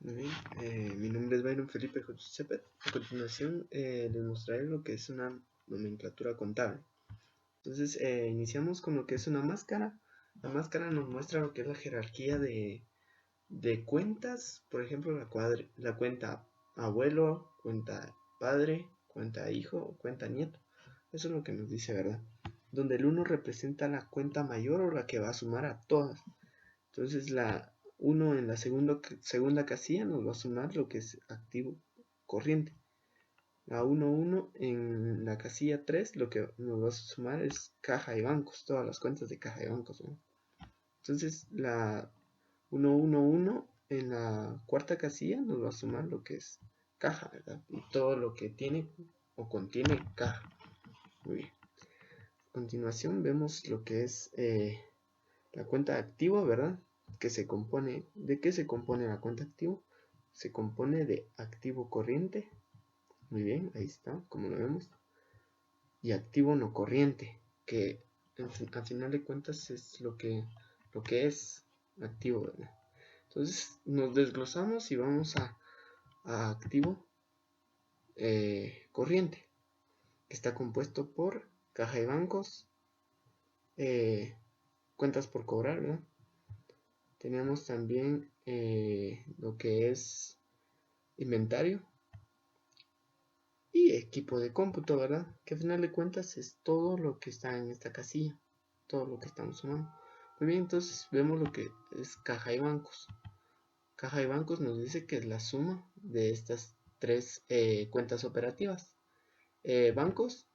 Muy bien, mi nombre es Byron Felipe Cepet. A continuación les mostraré lo que es una nomenclatura contable. Entonces iniciamos con lo que es una máscara. La máscara nos muestra lo que es la jerarquía de cuentas. Por ejemplo, la cuenta abuelo, cuenta padre, cuenta hijo o cuenta nieto. Eso es lo que nos dice, ¿verdad? Donde el 1 representa la cuenta mayor o la que va a sumar a todas. Entonces la 1 en la segunda casilla nos va a sumar lo que es activo corriente. La 1 en la casilla 3 lo que nos va a sumar es caja y bancos, todas las cuentas de caja y bancos, ¿no? Entonces la 1 en la cuarta casilla nos va a sumar lo que es caja, ¿verdad? Y todo lo que tiene o contiene caja. Muy bien. A continuación vemos lo que es la cuenta activa, ¿verdad? Que se compone, ¿de qué se compone la cuenta activo? Se compone de activo corriente, muy bien, ahí está, como lo vemos, y activo no corriente, que al final de cuentas es lo que es activo, ¿verdad? Entonces nos desglosamos y vamos a activo corriente, que está compuesto por caja de bancos, cuentas por cobrar, ¿verdad? Tenemos también lo que es inventario y equipo de cómputo, ¿verdad? Que al final de cuentas es todo lo que está en esta casilla, todo lo que estamos sumando. Muy bien, entonces vemos lo que es caja y bancos. Caja y bancos nos dice que es la suma de estas tres cuentas operativas. Bancos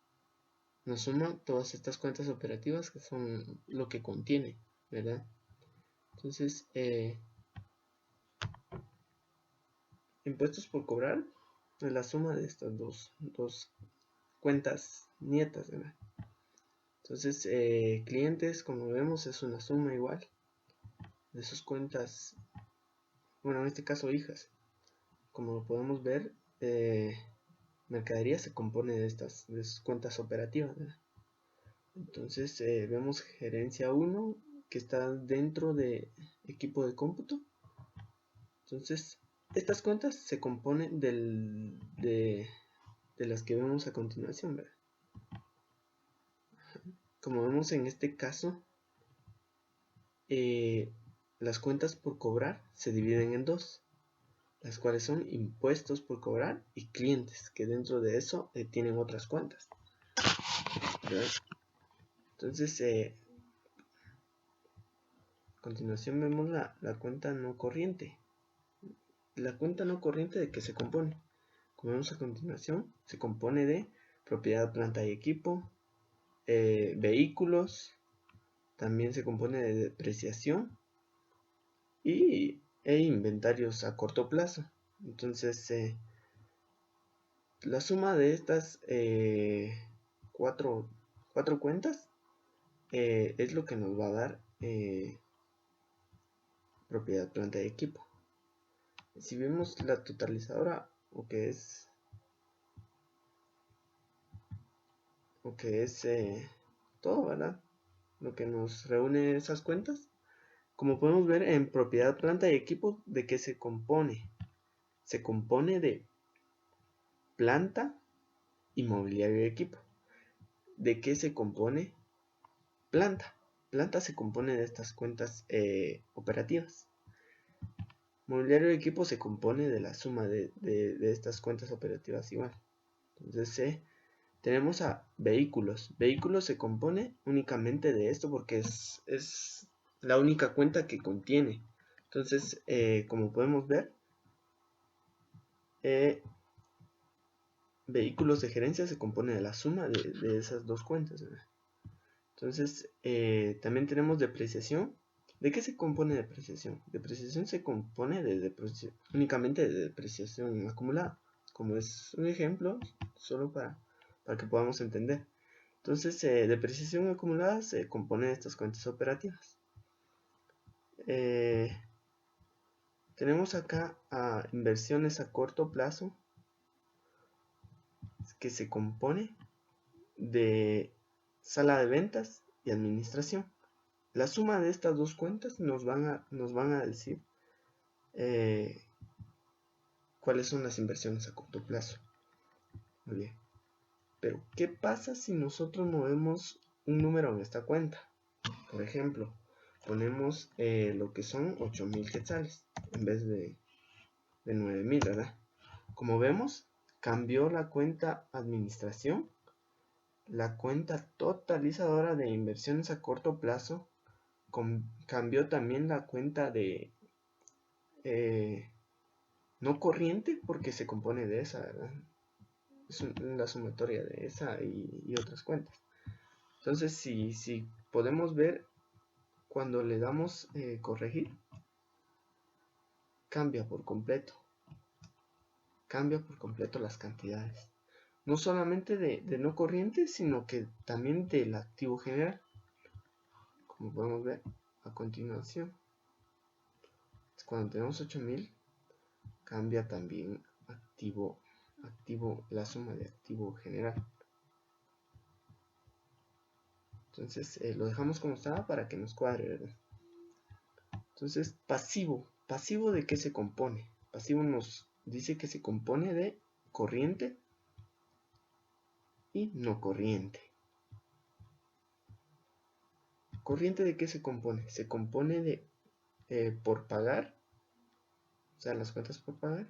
nos suma todas estas cuentas operativas que son lo que contiene, ¿verdad? Entonces, impuestos por cobrar es la suma de estas dos cuentas nietas, ¿verdad? Entonces, clientes, como vemos, es una suma igual de sus cuentas, bueno, en este caso hijas. Como lo podemos ver, mercadería se compone de sus cuentas operativas, ¿verdad? Entonces, vemos gerencia 1 que está dentro de equipo de cómputo. Entonces, estas cuentas se componen de las que vemos a continuación, ¿verdad? Como vemos en este caso, las cuentas por cobrar se dividen en dos, las cuales son impuestos por cobrar y clientes, que dentro de eso tienen otras cuentas, ¿verdad? Entonces, a continuación vemos la cuenta no corriente. La cuenta no corriente, ¿de qué se compone? Como vemos a continuación, se compone de propiedad, planta y equipo, vehículos, también se compone de depreciación e inventarios a corto plazo. Entonces, la suma de estas cuatro cuentas es lo que nos va a dar propiedad, planta y equipo. Si vemos la totalizadora, o que es todo, ¿verdad? Lo que nos reúne esas cuentas. Como podemos ver en propiedad, planta y equipo, ¿de qué se compone? Se compone de planta y mobiliario y equipo. ¿De qué se compone planta? Planta se compone de estas cuentas operativas. Mobiliario y equipo se compone de la suma de estas cuentas operativas igual. Entonces tenemos a vehículos. Vehículos se compone únicamente de esto porque es la única cuenta que contiene. Entonces, como podemos ver, vehículos de gerencia se compone de la suma de esas dos cuentas, ¿verdad? Entonces, también tenemos depreciación. ¿De qué se compone depreciación? Depreciación se compone únicamente de depreciación acumulada, como es un ejemplo, solo para que podamos entender. Entonces, depreciación acumulada se compone de estas cuentas operativas. Tenemos acá a inversiones a corto plazo, que se compone de sala de ventas y administración. La suma de estas dos cuentas nos van a decir cuáles son las inversiones a corto plazo. Muy bien. Pero, ¿qué pasa si nosotros movemos un número en esta cuenta? Por ejemplo, ponemos lo que son 8.000 quetzales en vez de 9.000, ¿verdad? Como vemos, cambió la cuenta administración, la cuenta totalizadora de inversiones a corto plazo, cambió también la cuenta de no corriente, porque se compone de esa, ¿verdad? Es la sumatoria de esa y otras cuentas. Entonces, si podemos ver, cuando le damos corregir, cambia por completo las cantidades. No solamente de no corriente, sino que también del activo general. Como podemos ver a continuación, cuando tenemos 8.000, cambia también activo, la suma de activo general. Entonces lo dejamos como estaba para que nos cuadre, ¿verdad? Entonces, pasivo. ¿Pasivo de qué se compone? Pasivo nos dice que se compone de corriente y no corriente. ¿Corriente de qué se compone? Se compone de por pagar, o sea, las cuentas por pagar.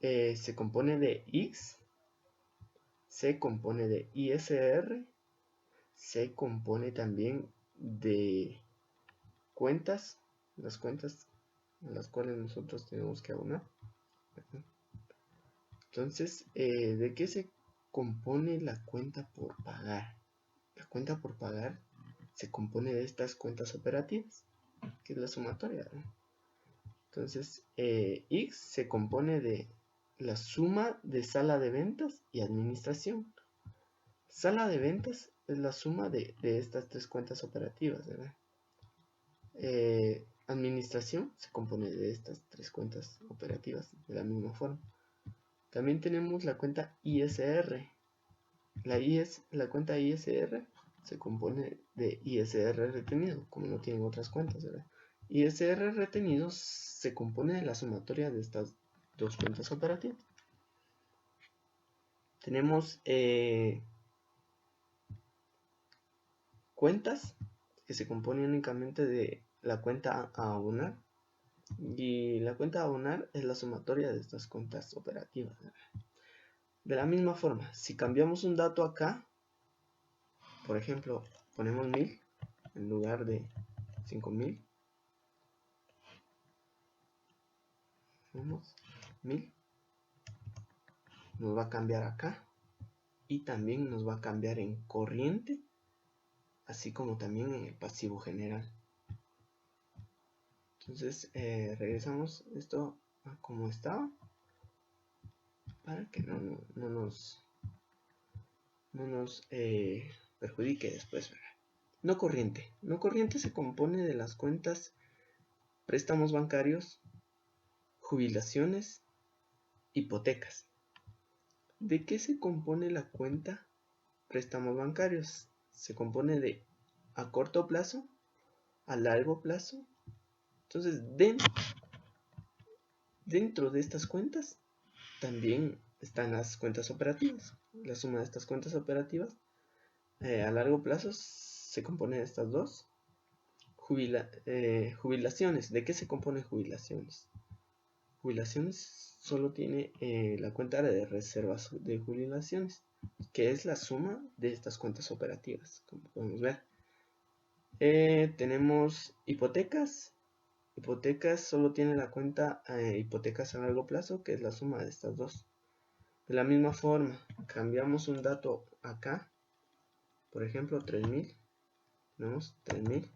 Se compone de X, se compone de ISR, se compone también de cuentas, las cuentas a las cuales nosotros tenemos que abonar. Entonces, ¿de qué se compone la cuenta por pagar? La cuenta por pagar se compone de estas cuentas operativas, que es la sumatoria, ¿no? Entonces, X se compone de la suma de sala de ventas y administración. Sala de ventas es la suma de estas tres cuentas operativas, ¿verdad? Administración se compone de estas tres cuentas operativas de la misma forma. También tenemos la cuenta ISR. La cuenta ISR se compone de ISR retenido, como no tienen otras cuentas, ¿verdad? ISR retenido se compone de la sumatoria de estas dos cuentas operativas. Tenemos cuentas que se componen únicamente de la cuenta a abonar, y la cuenta a abonar es la sumatoria de estas cuentas operativas, ¿verdad? De la misma forma, si cambiamos un dato acá, por ejemplo, ponemos 1000 en lugar de 5000, ponemos 1000, nos va a cambiar acá y también nos va a cambiar en corriente, así como también en el pasivo general. Entonces regresamos esto a como estaba para que no nos perjudique después, ¿verdad? No corriente. No corriente se compone de las cuentas préstamos bancarios, jubilaciones, hipotecas. ¿De qué se compone la cuenta préstamos bancarios? Se compone de a corto plazo, a largo plazo. Entonces, dentro de estas cuentas también están las cuentas operativas. La suma de estas cuentas operativas a largo plazo se compone de estas dos. Jubilaciones. ¿De qué se compone jubilaciones? Jubilaciones solo tiene la cuenta de reservas de jubilaciones, que es la suma de estas cuentas operativas, como podemos ver. Tenemos hipotecas. Hipotecas solo tiene la cuenta hipotecas a largo plazo, que es la suma de estas dos. De la misma forma, cambiamos un dato acá, por ejemplo 3000, tenemos 3000,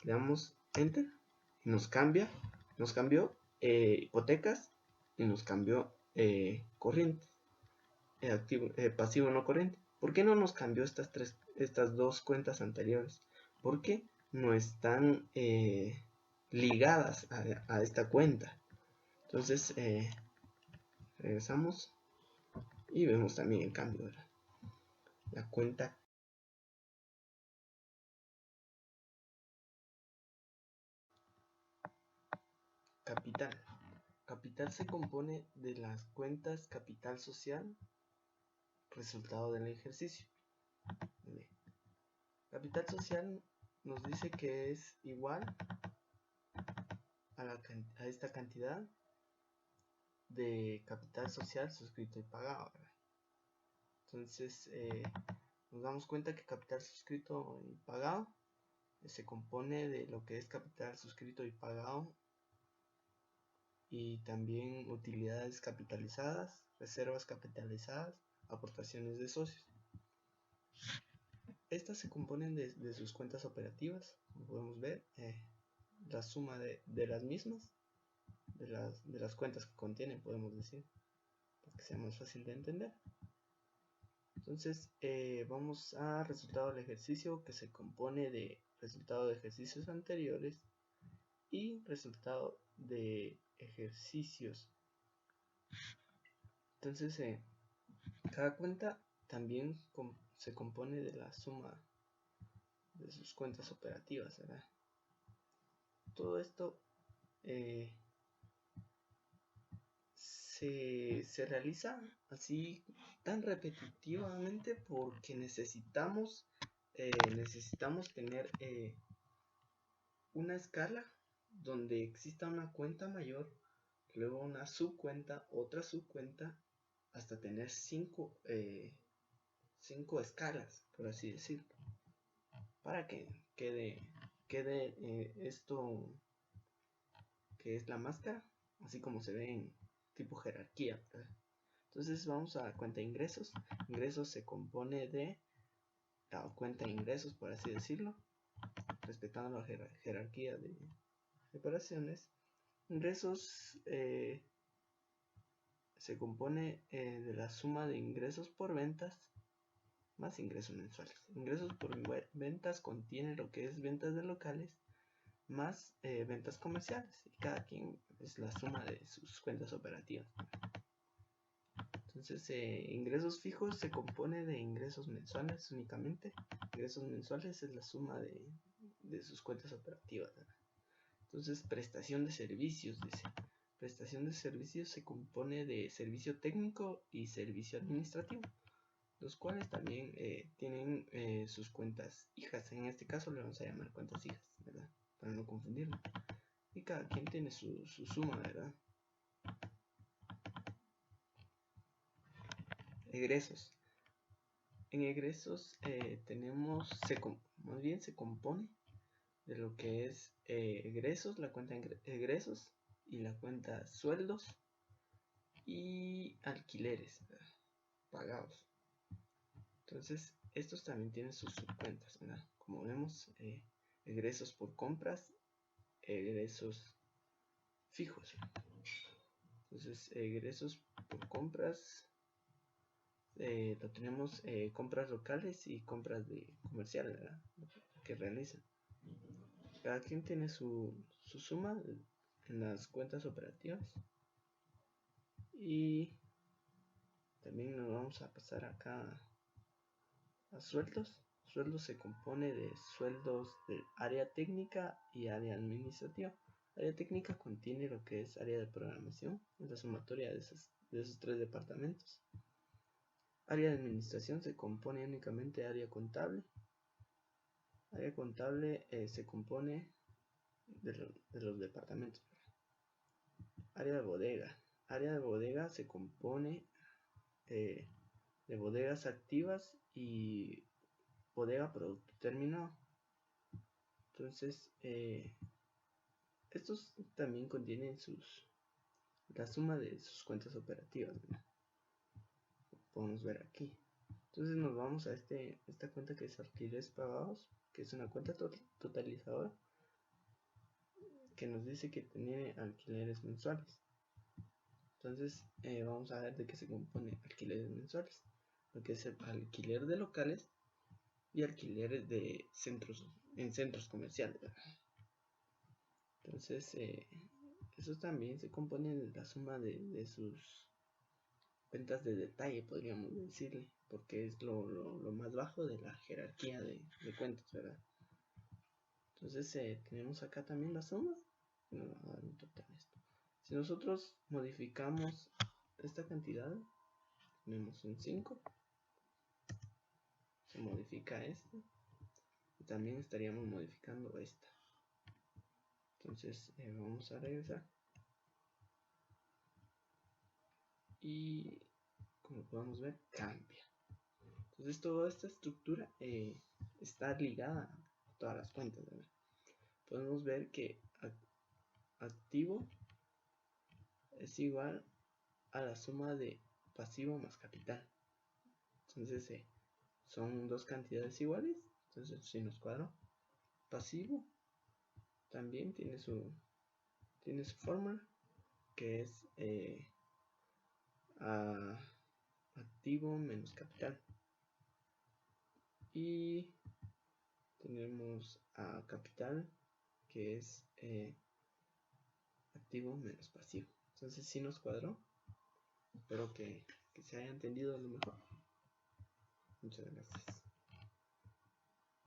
le damos enter y nos cambió hipotecas y nos cambió corriente, pasivo no corriente. ¿Por qué no nos cambió estas dos cuentas anteriores? Porque no están ligadas a esta cuenta. Entonces regresamos y vemos también el cambio, ¿verdad? La cuenta capital. Capital se compone de las cuentas capital social, resultado del ejercicio. Capital social nos dice que es igual a esta cantidad de capital social suscrito y pagado, ¿verdad? Entonces nos damos cuenta que capital suscrito y pagado se compone de lo que es capital suscrito y pagado, y también utilidades capitalizadas, reservas capitalizadas, aportaciones de socios. Estas se componen de sus cuentas operativas, como podemos ver, la suma de las mismas, de las cuentas que contienen, podemos decir, para que sea más fácil de entender. Entonces vamos a resultado del ejercicio, que se compone de resultado de ejercicios anteriores y resultado de ejercicios. Entonces cada cuenta también se compone de la suma de sus cuentas operativas, ¿verdad? Todo esto se realiza así tan repetitivamente porque necesitamos tener una escala donde exista una cuenta mayor, luego una subcuenta, otra subcuenta, hasta tener cinco escalas, por así decirlo, para que quede esto que es la máscara, así como se ve en tipo jerarquía, ¿verdad? Entonces vamos a la cuenta de ingresos. Ingresos se compone de la cuenta de ingresos, por así decirlo, respetando la jerarquía de operaciones. Ingresos se compone de la suma de ingresos por ventas más ingresos mensuales. Ingresos por ventas contiene lo que es ventas de locales más ventas comerciales, y cada quien es la suma de sus cuentas operativas. Entonces ingresos fijos se compone de ingresos mensuales únicamente. Ingresos mensuales es la suma de sus cuentas operativas, ¿verdad? Entonces prestación de servicios, dice. Prestación de servicios se compone de servicio técnico y servicio administrativo, los cuales también tienen sus cuentas hijas. En este caso le vamos a llamar cuentas hijas, ¿verdad? Para no confundirlo. Y cada quien tiene su suma, ¿verdad? Egresos. En egresos tenemos, más bien se compone de lo que es egresos, la cuenta egresos, y la cuenta sueldos y alquileres, ¿verdad? Pagados. Entonces estos también tienen sus subcuentas, ¿verdad? Como vemos, egresos por compras, egresos fijos. Entonces egresos por compras lo tenemos compras locales y compras de comerciales, ¿verdad? Que realizan. Cada quien tiene su suma en las cuentas operativas. Y también nos vamos a pasar acá a sueldos. Sueldos se compone de sueldos del área técnica y área administrativa. Área técnica contiene lo que es área de programación, es la sumatoria de esos tres departamentos. Área de administración se compone únicamente de área contable. Área contable se compone de los departamentos. Área de bodega. Área de bodega se compone de bodegas activas y bodega producto terminado. Entonces estos también contienen la suma de sus cuentas operativas, ¿verdad? Podemos ver aquí. Entonces nos vamos a esta cuenta que es alquileres pagados, que es una cuenta totalizadora que nos dice que tiene alquileres mensuales. Entonces vamos a ver de qué se compone alquileres mensuales, lo que es el alquiler de locales y alquileres de centros comerciales, ¿verdad? Entonces eso también se compone de la suma de sus ventas de detalle, podríamos decirle, porque es lo más bajo de la jerarquía de cuentas, ¿verdad? Entonces tenemos acá también la suma, nos va a dar un total esto. Si nosotros modificamos esta cantidad, tenemos un 5, se modifica esta, y también estaríamos modificando esta. Entonces vamos a regresar, y como podemos ver, cambia. Entonces toda esta estructura está ligada a todas las cuentas, ¿verdad? Podemos ver que activo es igual a la suma de pasivo más capital. Entonces son dos cantidades iguales, entonces si nos cuadra. Pasivo también tiene su fórmula, que es activo menos capital, y tenemos a capital, que es activo menos pasivo. Entonces si nos cuadró. Espero que se haya entendido a lo mejor. Muchas gracias.